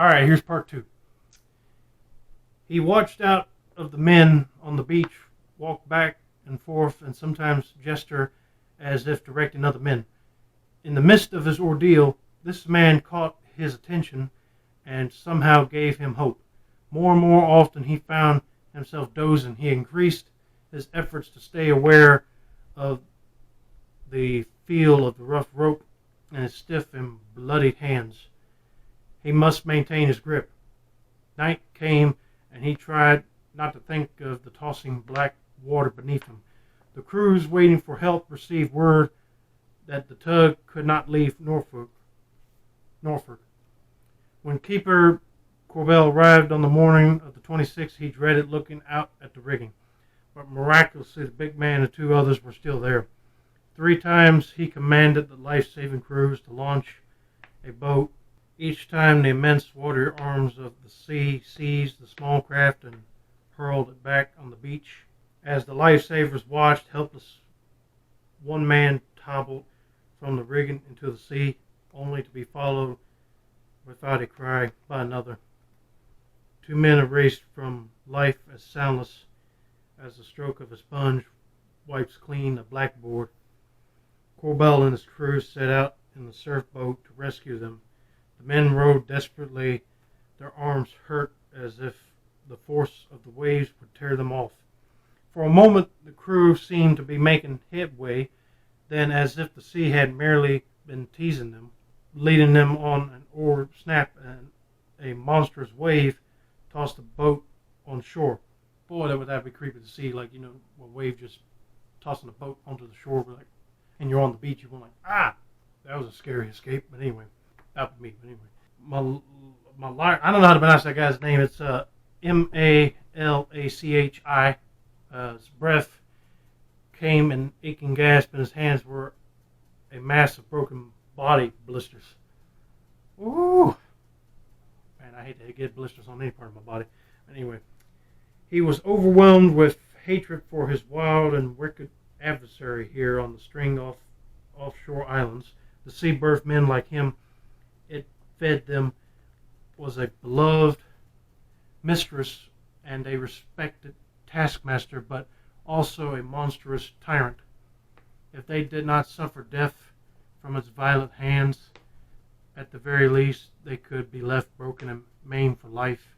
Alright, here's part 2. He watched out of the men on the beach, walked back and forth, and sometimes gestured as if directing other men. In the midst of his ordeal, this man caught his attention and somehow gave him hope. More and more often he found himself dozing. He increased his efforts to stay aware of the feel of the rough rope and his stiff and bloodied hands. He must maintain his grip. Night came, and he tried not to think of the tossing black water beneath him. The crews waiting for help received word that the tug could not leave Norfolk. When Keeper Corbell arrived on the morning of the 26th, he dreaded looking out at the rigging. But miraculously, the big man and 2 others were still there. 3 times he commanded the life-saving crews to launch a boat. Each time the immense watery arms of the sea seized the small craft and hurled it back on the beach. As the lifesavers watched, helpless, one man toppled from the rigging into the sea, only to be followed without a cry by another. 2 men erased from life as soundless as the stroke of a sponge wipes clean a blackboard. Corbell and his crew set out in the surf boat to rescue them. The men rowed desperately, their arms hurt as if the force of the waves would tear them off. For a moment the crew seemed to be making headway, then as if the sea had merely been teasing them, leading them on, an oar snapped and a monstrous wave tossed the boat on shore. Boy, that would be creepy to see, like, a wave just tossing a boat onto the shore, and you're on the beach, you're going like, ah! That was a scary escape, but anyway. Out with me, but anyway. I don't know how to pronounce that guy's name. It's Malachi. His breath came in aching gasp, and his hands were a mass of broken body blisters. Ooh! Man, I hate to get blisters on any part of my body. Anyway, he was overwhelmed with hatred for his wild and wicked adversary here on the string offshore islands. The sea-birth men like him, it fed them, was a beloved mistress and a respected taskmaster, but also a monstrous tyrant. If they did not suffer death from its violent hands, at the very least they could be left broken and maimed for life.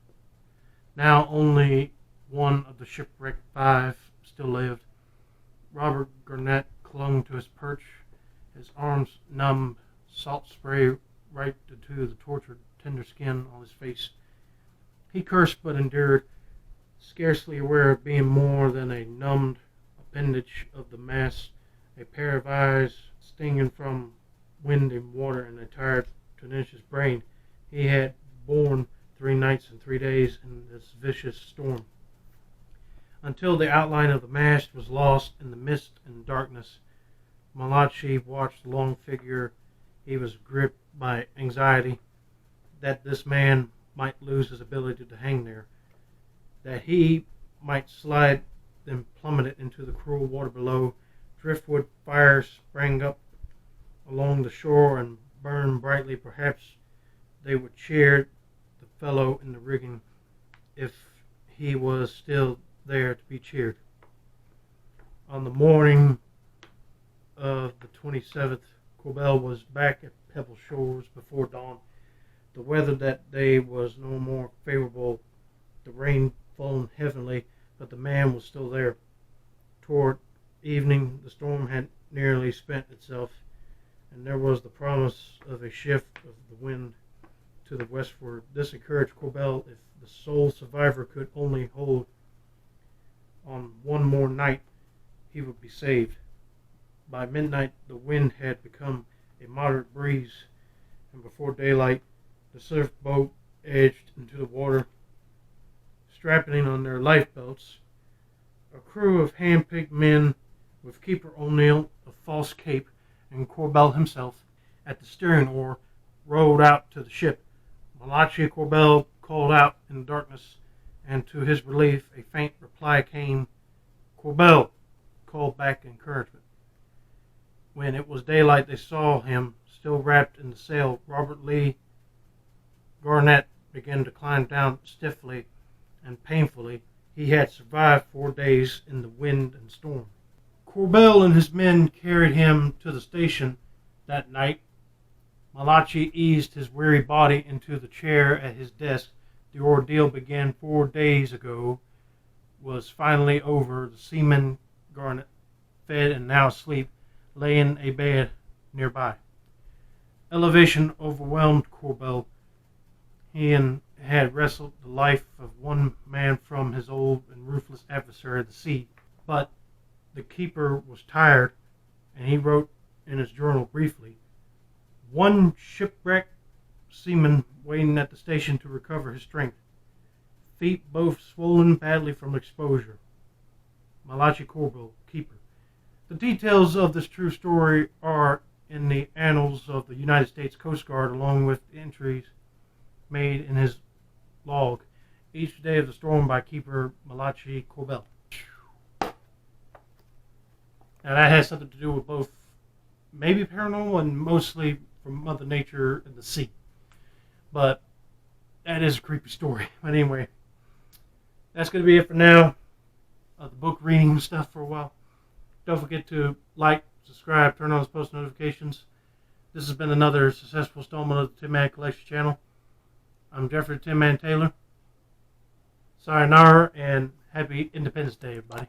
Now only one of the shipwrecked 5 still lived. Robert Garnett clung to his perch, his arms numb, salt spray right into the tortured tender skin on his face. He cursed but endured, scarcely aware of being more than a numbed appendage of the mass, a pair of eyes stinging from wind and water, and a tired, tenacious brain. He had borne 3 nights and 3 days in this vicious storm. Until the outline of the mast was lost in the mist and darkness, Malachi watched the long figure. He was gripped by anxiety that this man might lose his ability to hang there, that he might slide and plummet into the cruel water below. Driftwood fires sprang up along the shore and burned brightly. Perhaps they would cheer the fellow in the rigging if he was still there to be cheered. On the morning of the 27th, Corbell was back at Pebble Shores before dawn. The weather that day was no more favorable, the rain fallen heavily, but the man was still there. Toward evening, the storm had nearly spent itself, and there was the promise of a shift of the wind to the westward. This encouraged Corbell. If the sole survivor could only hold on one more night, he would be saved. By midnight, the wind had become a moderate breeze, and before daylight, the surf boat edged into the water. Strapping on their lifebelts, a crew of hand-picked men with Keeper O'Neill of False Cape and Corbell himself at the steering oar rowed out to the ship. Malachi Corbell called out in the darkness, and to his relief a faint reply came. Corbell called back encouragement. When it was daylight, they saw him, still wrapped in the sail. Robert Lee Garnett began to climb down stiffly and painfully. He had survived 4 days in the wind and storm. Corbell and his men carried him to the station that night. Malachi eased his weary body into the chair at his desk. The ordeal began 4 days ago was finally over. The seaman, Garnet, fed and now asleep, lay in a bed nearby. Elevation overwhelmed Corbell. He had wrestled the life of one man from his old and ruthless adversary, the sea. But the keeper was tired, and he wrote in his journal briefly, "One shipwrecked seaman waiting at the station to recover his strength. Feet both swollen badly from exposure. Malachi Corbell, keeper." The details of this true story are in the annals of the United States Coast Guard, along with entries made in his log each day of the storm by keeper Malachi Corbell. Now that has something to do with both maybe paranormal and mostly from Mother Nature and the sea. But that is a creepy story. But anyway, that's going to be it for now. The book reading and stuff for a while. Don't forget to like, subscribe, turn on those post notifications. This has been another successful installment of the Tin Man Collection channel. I'm Jeffrey Tin Man Taylor. Sayonara and happy Independence Day, everybody.